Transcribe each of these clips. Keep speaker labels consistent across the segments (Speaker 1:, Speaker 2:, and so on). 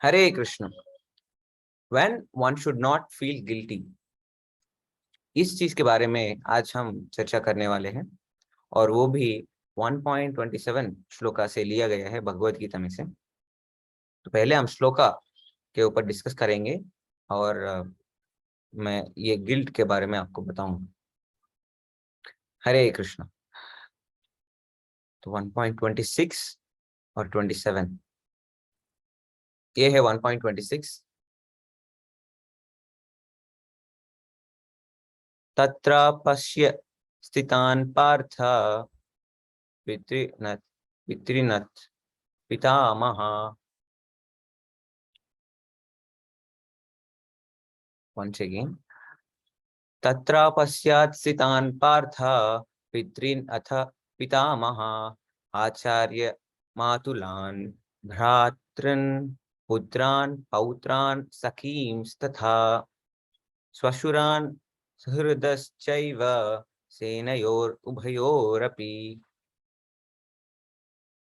Speaker 1: Hare Krishna. When one should not feel guilty, इस चीज के बारे में आज हम चर्चा करने वाले हैं और वो भी 1.27 श्लोका से लिया गया है भगवत गीता में से। तो पहले हम श्लोका के ऊपर डिस्कस करेंगे और मैं ये गिल्ट के बारे में आपको बताऊंगा। हरे कृष्ण। तो 1.26 और 27, ये है 1.26। तत्र पश्य स्थितान् पार्थ पितृनत् पितृनत् पितामह। once again, तत्र पश्यात् स्थितान् पार्थ पितॄन् अथ पितामह आचार्य मातुलान् भ्रातॄन् पुत्रान् पौत्रान् सखींस्तथा श्वशुरान् सुहृदश्चैव सेनयोर उभयोरपि।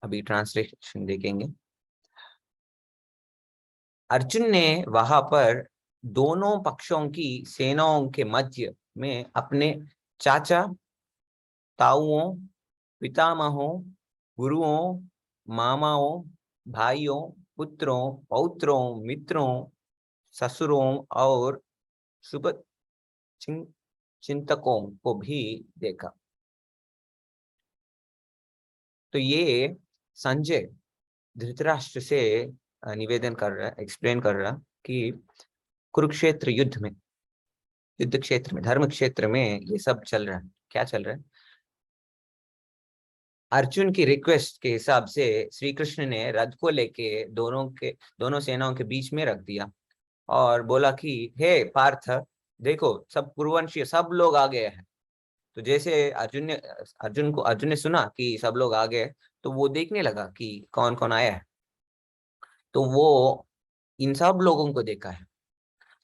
Speaker 1: अभी ट्रांसलेशन देखेंगे। अर्जुन ने वहां पर दोनों पक्षों की सेनाओं के मध्य में अपने चाचा, ताऊओं, पितामहों, गुरुओं, मामाओं, भाइयों, पुत्रों, पौत्रों, मित्रों, ससुरों और शुभ चिंतकों को भी देखा। तो ये संजय धृतराष्ट्र से निवेदन कर रहा है, एक्सप्लेन कर रहा कि कुरुक्षेत्र युद्ध क्षेत्र में, धर्म क्षेत्र में ये सब चल रहा है। क्या चल रहा है? अर्जुन की रिक्वेस्ट के हिसाब से श्री कृष्ण ने रथ को लेके दोनों सेनाओं के बीच में रख दिया और बोला कि हे पार्थ, देखो सब कुरुवंशी सब लोग आ गए हैं। तो जैसे अर्जुन ने सुना कि सब लोग आ गए, तो वो देखने लगा कि कौन कौन आया है। तो वो इन सब लोगों को देखा है,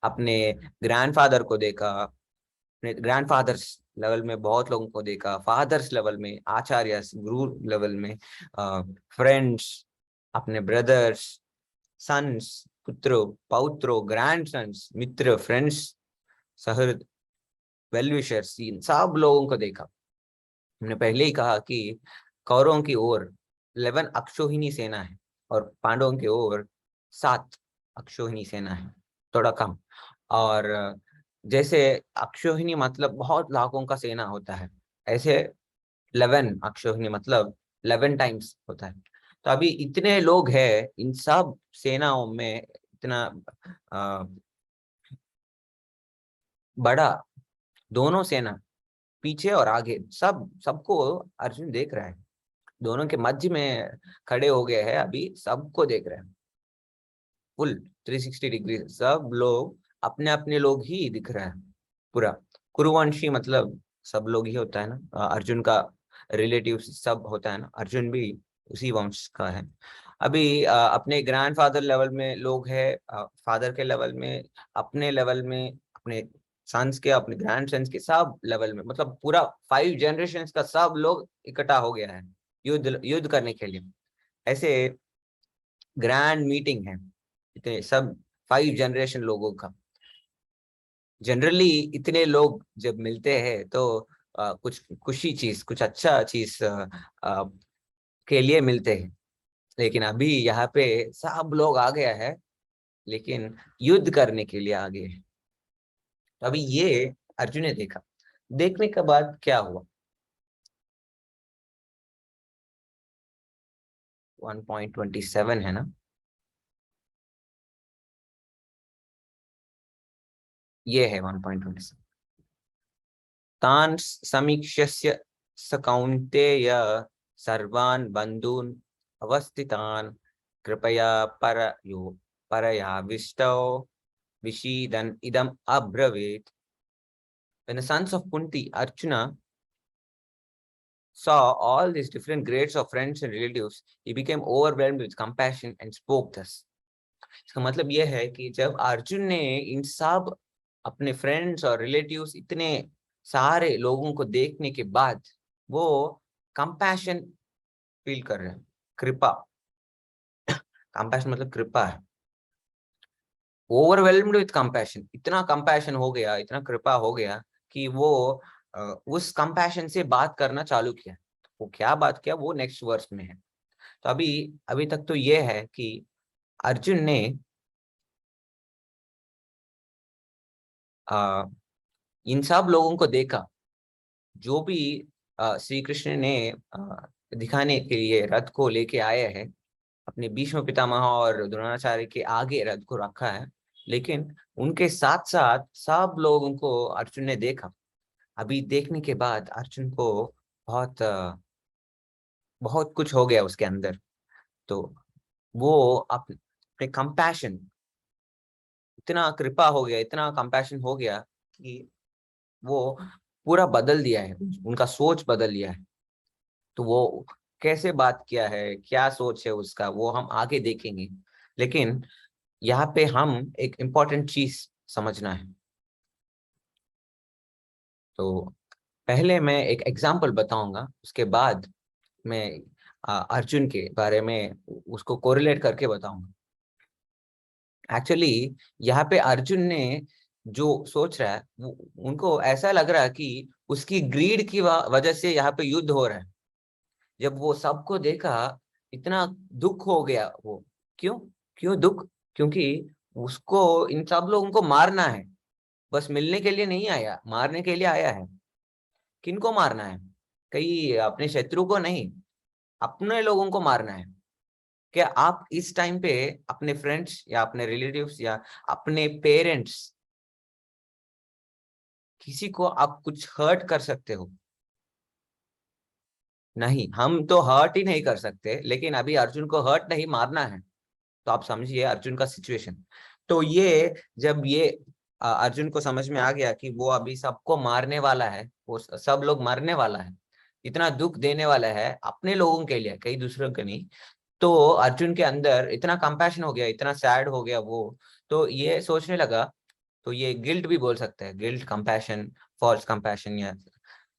Speaker 1: अपने ग्रैंडफादर को देखा, अपने ग्रैंडफादर्स लेवल में बहुत लोगों को देखा, फादर्स लेवल में, आचार्य गुरु लेवल में, फ्रेंड्स, अपने ब्रदर्स, सन्स, पुत्रों, पौत्रों, ग्रैंड सन्स, मित्र, फ्रेंड्स, सहृद, वेलविशर्स, इन सब लोगों को देखा। हमने पहले ही कहा कि कौरवों की ओर 11 अक्षौहिणी सेना है और पांडवों की ओर 7 अक्षौहिणी सेना है, थोड़ा कम। और जैसे अक्षौहिणी मतलब बहुत लाखों का सेना होता है, ऐसे 11 अक्षौहिणी मतलब 11 टाइम्स होता है। तो अभी इतने लोग हैं, इन सब सेनाओं में इतना बड़ा, दोनों सेना पीछे और आगे सबको अर्जुन देख रहा है। दोनों के मध्य में खड़े हो गए हैं, अभी सबको देख रहे हैं फुल 360 डिग्री। सब लोग अपने अपने लोग ही दिख रहे हैं पूरा। कुरुवंशी मतलब सब लोग ही होता है ना, अर्जुन का रिलेटिव सब होता है ना, अर्जुन भी उसी वंश का है। अभी अपने ग्रैंडफादर लेवल में लोग हैं, फादर के लेवल में, अपने लेवल में, अपने सन्स के, अपने ग्रैंड सन्स के सब लेवल में, मतलब पूरा 5 जनरेशन का सब लोग इकट्ठा हो गया है युद्ध करने के लिए। ऐसे ग्रैंड मीटिंग है इतने सब 5 जनरेशन लोगों का। जनरली इतने लोग जब मिलते हैं तो कुछ खुशी चीज, कुछ अच्छा चीज के लिए मिलते हैं। लेकिन अभी यहाँ पे सब लोग आ गया है, लेकिन युद्ध करने के लिए आ गए हैं। तो अभी ये अर्जुन ने देखा। देखने के बाद क्या हुआ? 1.27 है ना, ये है 1.27। तान् समीक्ष्य स कौन्तेय सर्वान् बन्धून् अवस्थितान् कृपया परयाविष्टौ विषीदन् idam अब्रवीत्। When the sons of Kunti, Arjuna, saw all these different grades of friends and relatives, he became overwhelmed with compassion and spoke thus. इसका मतलब यह है कि जब अर्जुन ने इन सब अपने फ्रेंड्स और रिलेटिव्स, इतने सारे लोगों को देखने के बाद वो कंपैशन फील कर रहे हैं, कृपा। कंपैशन मतलब कृपा है। ओवरवेल्म्ड विथ कंपैशन, इतना कंपैशन हो गया, इतना कृपा हो गया कि वो उस कंपैशन से बात करना चालू किया। वो क्या बात किया वो नेक्स्ट वर्स में है। तो अभी अभी तक तो ये है कि अर्जुन ने आ, इन सब लोगों को देखा, जो भी श्री कृष्ण ने दिखाने के लिए रथ को लेके आए हैं, अपने भीष्म पितामह और द्रोणाचार्य के आगे रथ को रखा है, लेकिन उनके साथ साथ सब लोगों को अर्जुन ने देखा। अभी देखने के बाद अर्जुन को बहुत बहुत कुछ हो गया उसके अंदर। तो वो अपने कंपैशन, इतना कृपा हो गया, इतना कंपैशन हो गया कि वो पूरा बदल दिया है, उनका सोच बदल दिया है। तो वो कैसे बात किया है, क्या सोच है उसका, वो हम आगे देखेंगे। लेकिन यहाँ पे हम एक इम्पोर्टेंट चीज समझना है। तो पहले मैं एक एग्जाम्पल बताऊंगा, उसके बाद मैं अर्जुन के बारे में उसको कोरिलेट करके बताऊंगा। एक्चुअली यहाँ पे अर्जुन ने जो सोच रहा है, उनको ऐसा लग रहा है कि उसकी ग्रीड की वजह से यहाँ पे युद्ध हो रहा है। जब वो सबको देखा, इतना दुख हो गया वो। क्यों? क्यों दुख? क्योंकि उसको इन सब लोगों को मारना है, बस मिलने के लिए नहीं आया, मारने के लिए आया है। किनको मारना है? कहीं अपने शत्रु को नहीं, अपने लोगों को मारना है। क्या आप इस टाइम पे अपने फ्रेंड्स या अपने रिलेटिव्स या अपने पेरेंट्स, किसी को आप कुछ हर्ट कर सकते हो? नहीं, हम तो हर्ट ही नहीं कर सकते, लेकिन अभी अर्जुन को हर्ट नहीं, मारना है। तो आप समझिए अर्जुन का सिचुएशन। तो ये जब ये अर्जुन को समझ में आ गया कि वो अभी सबको मारने वाला है, वो सब लोग मरने वाला है, इतना दुख देने वाला है अपने लोगों के लिए, कई दूसरों के नहीं। तो अर्जुन के अंदर इतना कंपैशन हो गया, इतना सैड हो गया वो। तो ये सोचने लगा, तो ये गिल्ट भी बोल सकते हैं, गिल्ट, कंपैशन, फॉल्स कंपैशन, या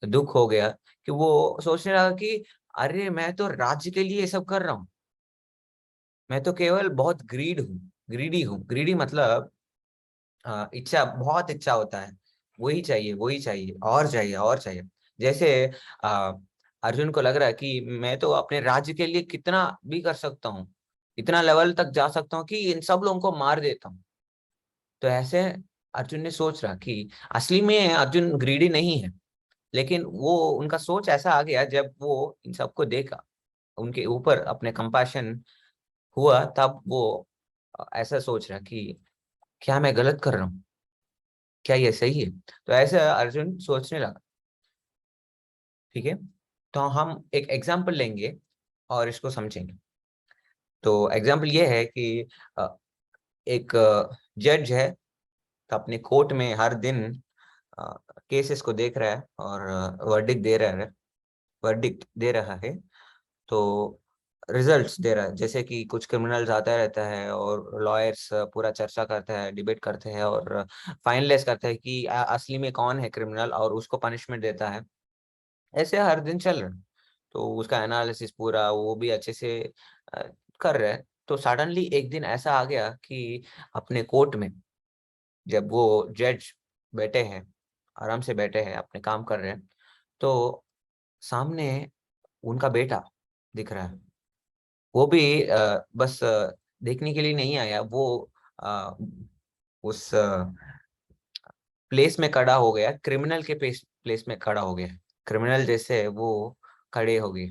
Speaker 1: दुख हो गया कि वो सोचने लगा कि अरे मैं तो राज्य के लिए ये सब कर रहा हूँ, मैं तो केवल बहुत ग्रीडी हूँ। ग्रीडी मतलब इच्छा, बहुत इच्छा होता है, वही चाहिए, वही चाहिए, और चाहिए, और चाहिए। जैसे आ, अर्जुन को लग रहा है कि मैं तो अपने राज्य के लिए कितना भी कर सकता हूँ, इतना लेवल तक जा सकता हूँ कि इन सब लोगों को मार देता हूँ। तो ऐसे अर्जुन ने सोच रहा कि असली में अर्जुन ग्रीडी नहीं है, लेकिन वो उनका सोच ऐसा आ गया जब वो इन सबको देखा, उनके ऊपर अपने कंपैशन हुआ, तब वो ऐसा सोच रहा कि क्या मैं गलत कर रहा हूँ, क्या ये सही है? तो ऐसे अर्जुन सोचने लगा। ठीक है, तो हम एक एग्जाम्पल लेंगे और इसको समझेंगे। तो एग्जाम्पल ये है कि एक जज है, तो अपने कोर्ट में हर दिन केसेस को देख रहा है और वर्डिक्ट दे रहा है। तो रिजल्ट्स दे रहा है, जैसे कि कुछ क्रिमिनल्स आता रहता है और लॉयर्स पूरा चर्चा करते हैं, डिबेट करते हैं और फाइनलाइज करते हैं कि असली में कौन है क्रिमिनल, और उसको पनिशमेंट देता है। ऐसे हर दिन चल रहा है। तो उसका एनालिसिस पूरा वो भी अच्छे से अ, कर रहा है। तो सडनली एक दिन ऐसा आ गया कि अपने कोर्ट में जब वो जज बैठे हैं, आराम से बैठे हैं, अपने काम कर रहे हैं, तो सामने उनका बेटा दिख रहा है। वो भी बस देखने के लिए नहीं आया, वो अ, उस प्लेस में खड़ा हो गया, क्रिमिनल के प्लेस में खड़ा हो गया, क्रिमिनल जैसे वो खड़े हो गए।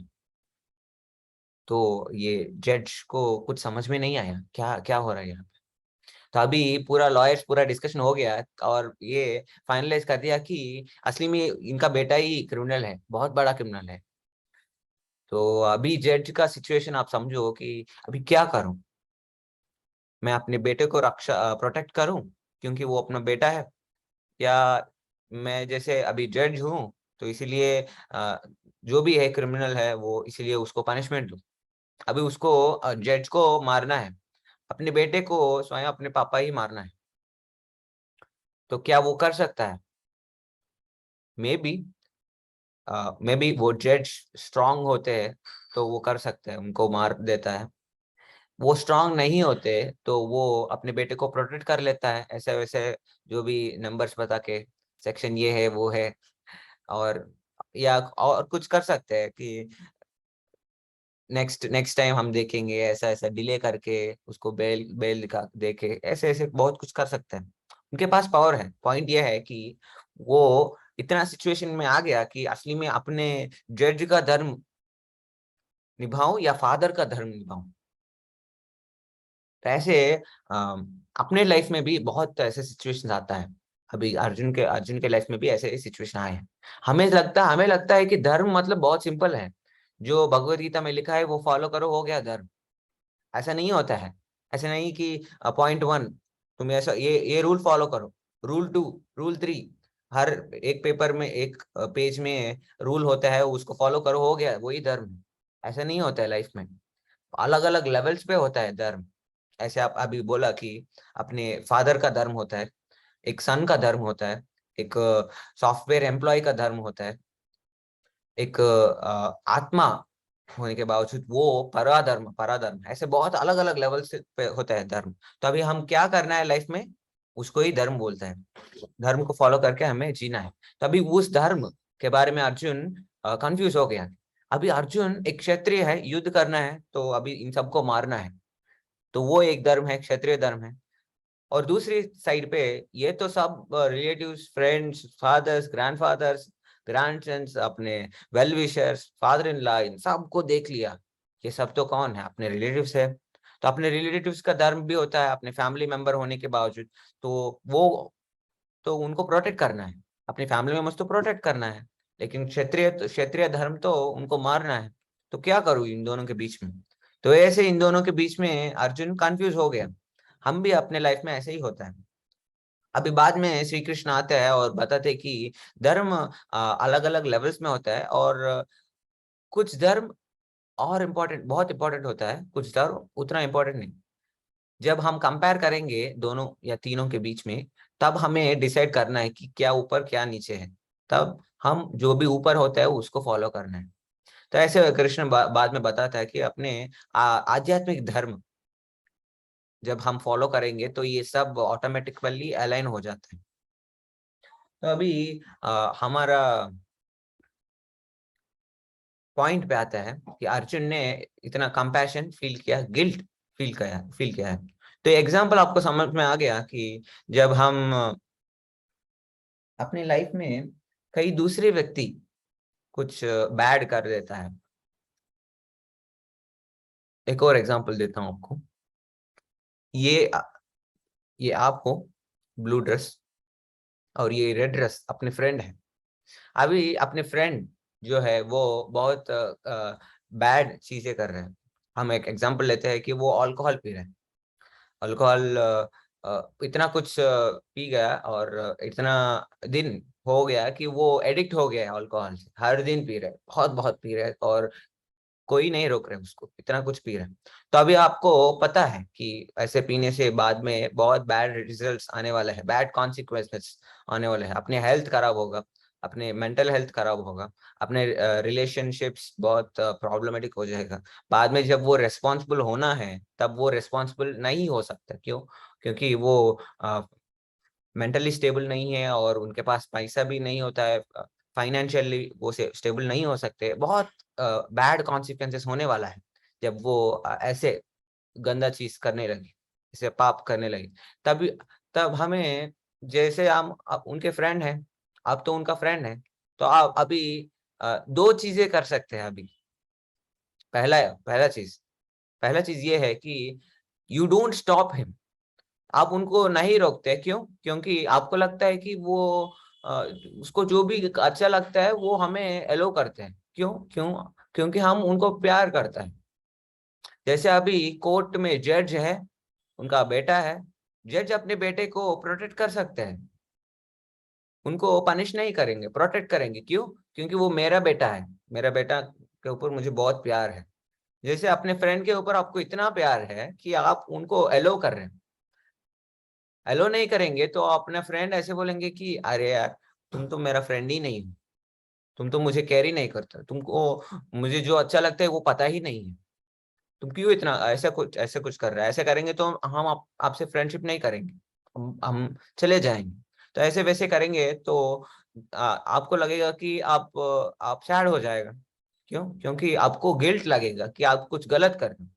Speaker 1: तो ये जज को कुछ समझ में नहीं आया, क्या क्या हो रहा है यहाँ पे। तो अभी पूरा लॉयर्स पूरा डिस्कशन हो गया और ये फाइनलाइज कर दिया कि असली में इनका बेटा ही क्रिमिनल है, बहुत बड़ा क्रिमिनल है। तो अभी जज का सिचुएशन आप समझो कि अभी क्या करूं, मैं अपने बेटे को रक्षा प्रोटेक्ट करूं क्योंकि वो अपना बेटा है, या मैं जैसे अभी जज हूं तो इसीलिए जो भी है क्रिमिनल है वो, इसीलिए उसको पनिशमेंट दूं। अभी उसको जज को मारना है, अपने बेटे को स्वयं अपने पापा ही मारना है। तो क्या वो कर सकता है? मे बी वो जज स्ट्रांग होते हैं तो वो कर सकते हैं, उनको मार देता है। वो स्ट्रांग नहीं होते तो वो अपने बेटे को प्रोटेक्ट कर लेता है ऐसे वैसे, जो भी नंबर्स बता के, सेक्शन ये है वो है, और या और कुछ कर सकते हैं कि नेक्स्ट नेक्स्ट टाइम हम देखेंगे, ऐसा ऐसा डिले करके उसको बेल बेल दिखा देके, ऐसे ऐसे बहुत कुछ कर सकते हैं। उनके पास पावर है। पॉइंट ये है कि वो इतना सिचुएशन में आ गया कि असली में अपने जज का धर्म निभाऊं या फादर का धर्म निभाऊं। तो ऐसे अपने लाइफ में भी बहुत ऐसे सिचुएशन आता है। अभी अर्जुन के लाइफ में भी ऐसे सिचुएशन आए हैं। हमें लगता है कि धर्म मतलब बहुत सिंपल है, जो भगवत गीता में लिखा है वो फॉलो करो, हो गया धर्म। ऐसा नहीं होता है। ऐसा नहीं कि पॉइंट वन तुम ऐसा ये रूल फॉलो करो, रूल टू, रूल थ्री, हर एक पेपर में एक पेज में रूल होता है, उसको फॉलो करो, हो गया वही धर्म है। ऐसा नहीं होता है लाइफ में। अलग अलग लेवल्स पे होता है धर्म। ऐसे आप अभी बोला कि अपने फादर का धर्म होता है, एक सन का धर्म होता है, एक सॉफ्टवेयर एम्प्लॉय का धर्म होता है, एक आत्मा होने के बावजूद वो पराधर्म पराधर्म, ऐसे बहुत अलग अलग लेवल से पे होता है धर्म। तो अभी हम क्या करना है लाइफ में, उसको ही धर्म बोलते हैं। धर्म को फॉलो करके हमें जीना है। तो अभी उस धर्म के बारे में अर्जुन कंफ्यूज हो गया। अभी अर्जुन एक क्षत्रिय है, युद्ध करना है, तो अभी इन सबको मारना है। तो वो एक धर्म है, क्षत्रिय धर्म है। और दूसरी साइड पे ये तो सब relatives, friends, fathers, grandfathers, grandsons, अपने well wishers, father in law, इन सबको देख लिया। ये सब तो कौन है, अपने रिलेटिव्स है। तो अपने रिलेटिव्स का धर्म भी होता है अपने फैमिली मेंबर होने के बावजूद। तो वो तो उनको प्रोटेक्ट करना है, अपनी फैमिली मेंबर्स तो प्रोटेक्ट करना है, लेकिन क्षत्रिय धर्म तो उनको मारना है। तो क्या करूं इन दोनों के बीच में। तो ऐसे इन दोनों के बीच में अर्जुन कंफ्यूज हो गया। हम भी अपने लाइफ में ऐसे ही होता है। अभी बाद में श्री कृष्ण आते हैं और बताते हैं कि धर्म अलग अलग लेवल्स में होता है, और कुछ धर्म और इम्पोर्टेंट, बहुत इंपॉर्टेंट होता है, कुछ धर्म उतना इम्पोर्टेंट नहीं। जब हम कंपेयर करेंगे दोनों या तीनों के बीच में, तब हमें डिसाइड करना है कि क्या ऊपर क्या नीचे है। तब हम जो भी ऊपर होता है उसको फॉलो करना है। तो ऐसे कृष्ण बाद में बताता है कि अपने आध्यात्मिक धर्म जब हम फॉलो करेंगे तो ये सब ऑटोमेटिकली अलाइन हो जाता है। तो अभी हमारा पॉइंट पे आता है कि अर्जुन ने इतना कंपैशन फील किया, गिल्ट फील किया है। तो एग्जाम्पल आपको समझ में आ गया कि जब हम अपनी लाइफ में कई दूसरे व्यक्ति कुछ बैड कर देता है। एक और एग्जांपल देता हूं आपको। ये ये आप हो, ब्लू ड्रेस, और ये रेड ड्रेस अपने फ्रेंड है। अभी अपने फ्रेंड जो है वो बहुत बैड चीजें कर रहे हैं। हम एक एग्जांपल लेते हैं कि वो अल्कोहल पी रहे हैं। अल्कोहल इतना कुछ पी गया, और इतना दिन हो गया कि वो एडिक्ट हो गया है अल्कोहल से। हर दिन पी रहे, बहुत बहुत पी रहे, और कोई नहीं रोक रहे उसको, इतना कुछ पी रहे हैं। तो अभी आपको पता है कि ऐसे पीने से बाद में बहुत बैड रिजल्ट्स आने वाले हैं, बैड कॉन्सिक्वेंसेस आने वाले हैं। अपने हेल्थ खराब होगा, अपने मेंटल हेल्थ खराब होगा, अपने रिलेशनशिप्स बहुत प्रॉब्लमेटिक हो जाएगा। बाद में जब वो रेस्पॉन्सिबल होना है तब वो रेस्पॉन्सिबल नहीं हो सकता। क्यों? क्योंकि वो मेंटली स्टेबल नहीं है, और उनके पास पैसा भी नहीं होता है, फाइनेंशियली वो से स्टेबल नहीं हो सकते। बहुत बैड कॉन्सिक्वेंसेस होने वाला है जब वो ऐसे गंदा चीज करने लगी, ऐसे पाप करने लगी। तब तब हमें, जैसे हम उनके फ्रेंड हैं, आप तो उनका फ्रेंड है, तो आप अभी दो चीजें कर सकते हैं अभी। पहला पहला चीज ये है कि यू डोंट स्टॉप हिम। आप उनको नहीं रोकते। क्यों? क्योंकि आपको लगता है कि वो अ, उसको जो भी अच्छा लगता है वो हमें एलो करते हैं। क्यों? क्योंकि हम उनको प्यार करते हैं। जैसे अभी कोर्ट में जज है, उनका बेटा है। जज अपने बेटे को प्रोटेक्ट कर सकते हैं, उनको पनिश नहीं करेंगे, प्रोटेक्ट करेंगे। क्यों? क्योंकि वो मेरा बेटा है, मेरा बेटा के ऊपर मुझे बहुत प्यार है। जैसे अपने फ्रेंड के ऊपर आपको इतना प्यार है कि आप उनको एलो कर रहे हैं। एलो नहीं करेंगे तो अपना फ्रेंड ऐसे बोलेंगे कि अरे यार, तुम तो मेरा फ्रेंड ही नहीं हो, तुम तो मुझे केयर ही नहीं करते, तुमको मुझे जो अच्छा लगता है वो पता ही नहीं है। तुम क्यों इतना ऐसे कुछ कर रहा है, ऐसे करेंगे तो हम आपसे फ्रेंडशिप नहीं करेंगे, हम चले जाएंगे। तो ऐसे वैसे करेंगे तो आपको लगेगा कि आप सैड हो जाएगा। क्यों? क्योंकि आपको गिल्ट लगेगा कि आप कुछ गलत कर रहे हैं।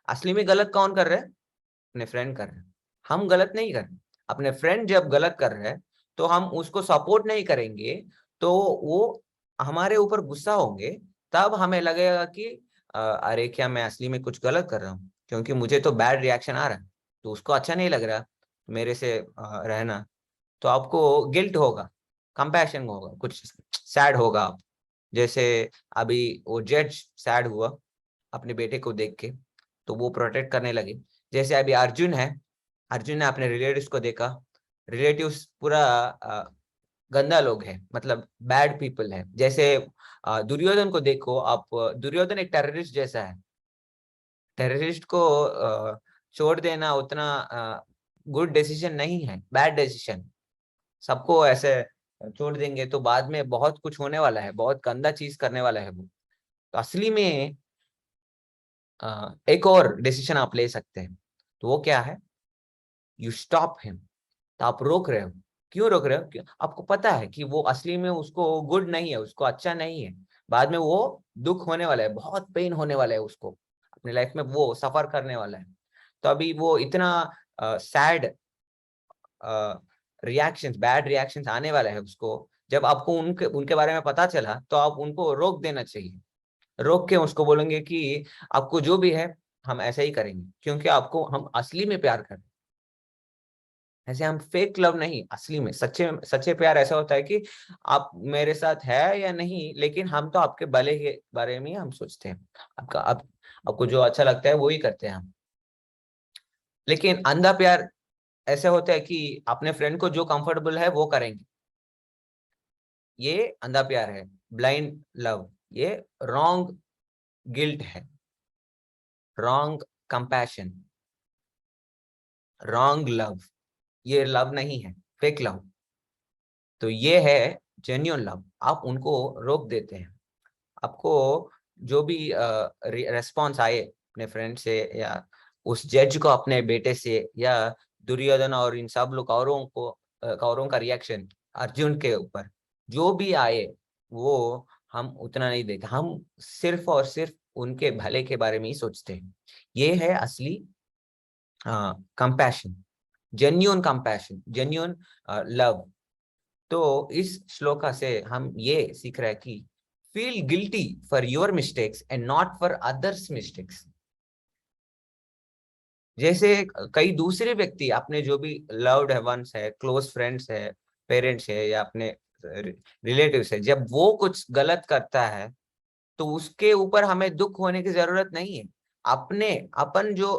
Speaker 1: असली में गलत कौन कर रहे हैं? अपने फ्रेंड कर रहे हैं, हम गलत नहीं कर रहे। अपने फ्रेंड जब गलत कर रहे हैं तो हम उसको सपोर्ट नहीं करेंगे, तो वो हमारे ऊपर गुस्सा होंगे। तब हमें लगेगा कि अरे क्या मैं असली में कुछ गलत कर रहा हूँ, क्योंकि मुझे तो बैड रिएक्शन आ रहा है, तो उसको अच्छा नहीं लग रहा मेरे से रहना। तो आपको गिल्ट होगा, कंपैशन होगा, कुछ सैड होगा आप। जैसे अभी वो जज सैड हुआ अपने बेटे को देख के, तो वो प्रोटेक्ट करने लगे। जैसे अभी अर्जुन है, अर्जुन ने अपने रिलेटिव्स को देखा, रिलेटिव्स पूरा गंदा लोग हैं, मतलब बैड पीपल है। जैसे दुर्योधन को देखो आप, दुर्योधन एक टेररिस्ट जैसा है। टेररिस्ट को छोड़ देना उतना गुड डिसीजन नहीं है, बैड डिसीजन। सबको ऐसे छोड़ देंगे तो बाद में बहुत कुछ होने वाला है, बहुत गंदा चीज करने वाला है वो। तो असली में एक और डिसीजन आप ले सकते हैं, तो वो क्या है? You stop him. तो आप रोक रहे हो। क्यों रोक रहे हो? आपको पता है कि वो असली में उसको गुड नहीं है, उसको अच्छा नहीं है। बाद में वो दुख होने वाला है, बहुत पेन होने वाला है उसको, अपने लाइफ में वो सफर करने वाला है। तो अभी वो इतना सैड रिएक्शंस, बैड रिएक्शंस आने वाला है उसको। जब आपको उनके उनके बारे में पता चला तो आप उनको रोक देना चाहिए। रोक के उसको बोलेंगे कि आपको जो भी है हम ऐसा ही करेंगे, क्योंकि आपको हम असली में प्यार करते हैं। ऐसे हम फेक लव नहीं, असली में सच्चे सच्चे प्यार ऐसा होता है कि आप मेरे साथ है या नहीं, लेकिन हम तो आपके भले के बारे में ही हम सोचते हैं। आपको जो अच्छा लगता है वो ही करते हैं हम। लेकिन अंधा प्यार ऐसे होता है कि अपने फ्रेंड को जो कंफर्टेबल है वो करेंगे। ये अंधा प्यार है, ब्लाइंड लव। ये रॉन्ग गिल्ट है, रॉन्ग कंपैशन, रॉन्ग लव। ये लव नहीं है, फेक लव। तो ये है जेन्युइन लव। आप उनको रोक देते हैं। आपको जो भी रेस्पॉन्स आए अपने फ्रेंड से, या उस जज को अपने बेटे से, या दुर्योधन और इन सब लोग कौरवों को, कौरवों का रिएक्शन अर्जुन के ऊपर जो भी आए, वो हम उतना नहीं देखते। हम सिर्फ और सिर्फ उनके भले के बारे में ही सोचते हैं। ये है असली compassion, genuine compassion, genuine love. तो इस श्लोका से हम ये सीख रहे हैं कि feel guilty for your mistakes and not for others mistakes. जैसे कई दूसरे व्यक्ति अपने जो भी लव्ड वंस है, क्लोज फ्रेंड्स है, पेरेंट्स है, या अपने रिलेटिव्स है, जब वो कुछ गलत करता है तो उसके ऊपर हमें दुख होने की जरूरत नहीं है। अपने अपन जो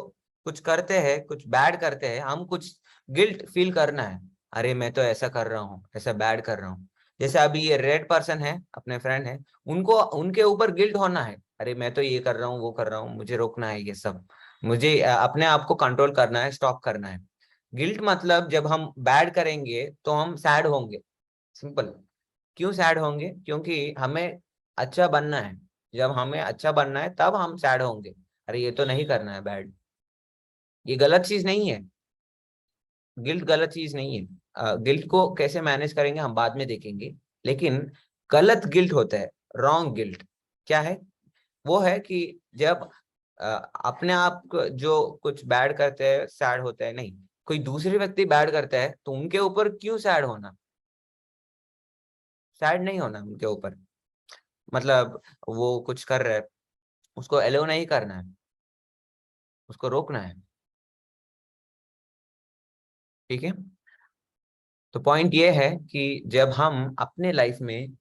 Speaker 1: कुछ करते हैं, कुछ बैड करते हैं, हम कुछ गिल्ट फील करना है। अरे मैं तो ऐसा कर रहा हूँ, ऐसा बैड कर रहा हूँ। जैसे अभी ये रेड पर्सन है, अपने फ्रेंड है, उनको उनके ऊपर गिल्ट होना है। अरे मैं तो ये कर रहा हूँ, वो कर रहा हूँ, मुझे रोकना है ये सब। मुझे अपने आप को कंट्रोल करना है, स्टॉप करना है। गिल्ट मतलब जब हम बैड करेंगे तो हम सैड होंगे, सिंपल। क्यों सैड होंगे? क्योंकि हमें अच्छा बनना है। जब हमें अच्छा बनना है तब हम सैड होंगे। अरे ये तो नहीं करना है बैड। ये गलत चीज नहीं है, गिल्ट गलत चीज नहीं है। गिल्ट को कैसे मैनेज करेंगे हम बाद में देखेंगे। लेकिन गलत गिल्ट होता है, रॉन्ग गिल्ट। क्या है? वो है कि जब अ, अपने आप जो कुछ बैड करते हैं सैड होता है, नहीं। कोई दूसरे व्यक्ति बैड करता है तो उनके ऊपर क्यों सैड होना? सैड नहीं होना उनके ऊपर। मतलब वो कुछ कर रहा है, उसको अलो नहीं करना है, उसको रोकना है। ठीक है। तो पॉइंट ये है कि जब हम अपने लाइफ में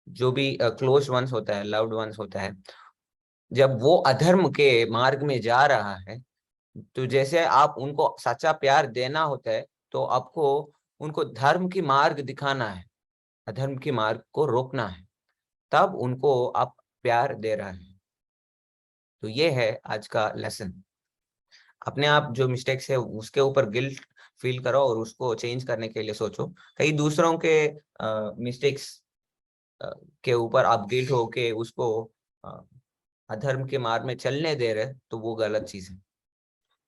Speaker 1: जो भी क्लोज वंस होता है, लव्ड वंस होता है, जब वो अधर्म के मार्ग में जा रहा है, तो जैसे आप उनको सच्चा प्यार देना होता है, तो आपको उनको धर्म की मार्ग दिखाना है, अधर्म की मार्ग को रोकना है। तब उनको आप प्यार दे रहे हैं। तो ये है आज का लेसन। अपने आप जो मिस्टेक्स है उसके ऊपर गिल्ट फील करो और उसको चेंज करने के लिए सोचो। कई दूसरों के मिस्टेक्स के ऊपर आप गिल्ट हो के उसको अधर्म के मार्ग में चलने दे रहे तो वो गलत चीज है।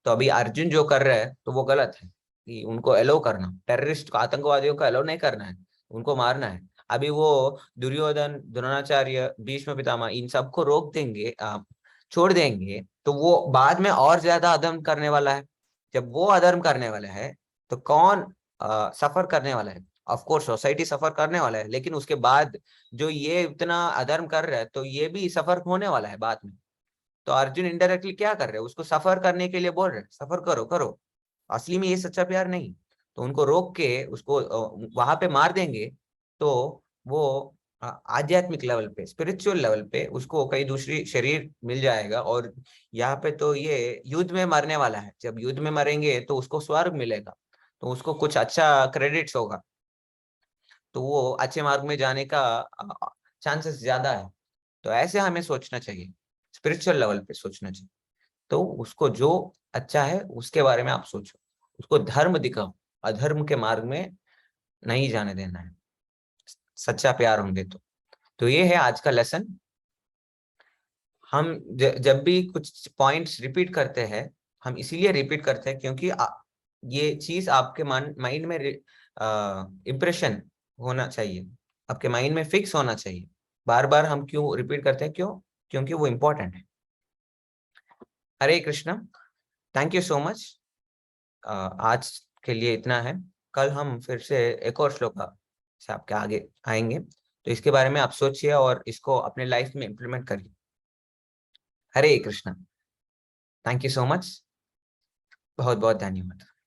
Speaker 1: तो अभी अर्जुन जो कर रहे हैं तो वो गलत है, कि उनको एलो करना, टेररिस्ट को, आतंकवादियों को एलो नहीं करना है, उनको मारना है। अभी वो दुर्योधन, द्रोणाचार्य, भीष्म पितामह इन सबको रोक देंगे, छोड़ देंगे, तो वो बाद में और ज्यादा अधर्म करने वाला है। जब वो अधर्म करने वाला है तो कौन सफर करने वाला है? ऑफ कोर्स सोसाइटी सफर करने वाला है, लेकिन उसके बाद जो ये इतना अधर्म कर रहा है तो ये भी सफर होने वाला है बाद में। तो अर्जुन इनडायरेक्टली क्या कर रहे हैं, उसको सफर करने के लिए बोल रहे हैं, सफर करो करो। असली में ये सच्चा प्यार नहीं। तो उनको रोक के उसको वहां पे मार देंगे, तो वो आध्यात्मिक लेवल पे, स्पिरिचुअल लेवल पे उसको कहीं दूसरी शरीर मिल जाएगा। और यहाँ पे तो ये युद्ध में मरने वाला है, जब युद्ध में मरेंगे तो उसको स्वर्ग मिलेगा, तो उसको कुछ अच्छा क्रेडिट्स होगा, तो वो अच्छे मार्ग में जाने का चांसेस ज्यादा है। तो ऐसे हमें सोचना चाहिए, स्पिरिचुअल लेवल पे सोचना चाहिए। तो उसको जो अच्छा है उसके बारे में आप सोचो, उसको धर्म दिखाओ, अधर्म के मार्ग में नहीं जाने देना है, सच्चा प्यार होंगे तो ये है आज का लेसन। हम जब भी कुछ पॉइंट्स रिपीट करते हैं, हम इसीलिए रिपीट करते हैं क्योंकि ये चीज आपके माइंड में इम्प्रेशन होना चाहिए, आपके माइंड में फिक्स होना चाहिए। बार बार हम क्यों रिपीट करते हैं, क्यों? क्योंकि वो इम्पोर्टेंट है। Hare Krishna. Thank you so much. आज के लिए इतना है। कल हम फिर से एक और श्लोक से आपके आगे आएंगे, तो इसके बारे में आप सोचिए और इसको अपने लाइफ में इम्प्लीमेंट करिए। Hare Krishna. Thank you so much. बहुत बहुत धन्यवाद।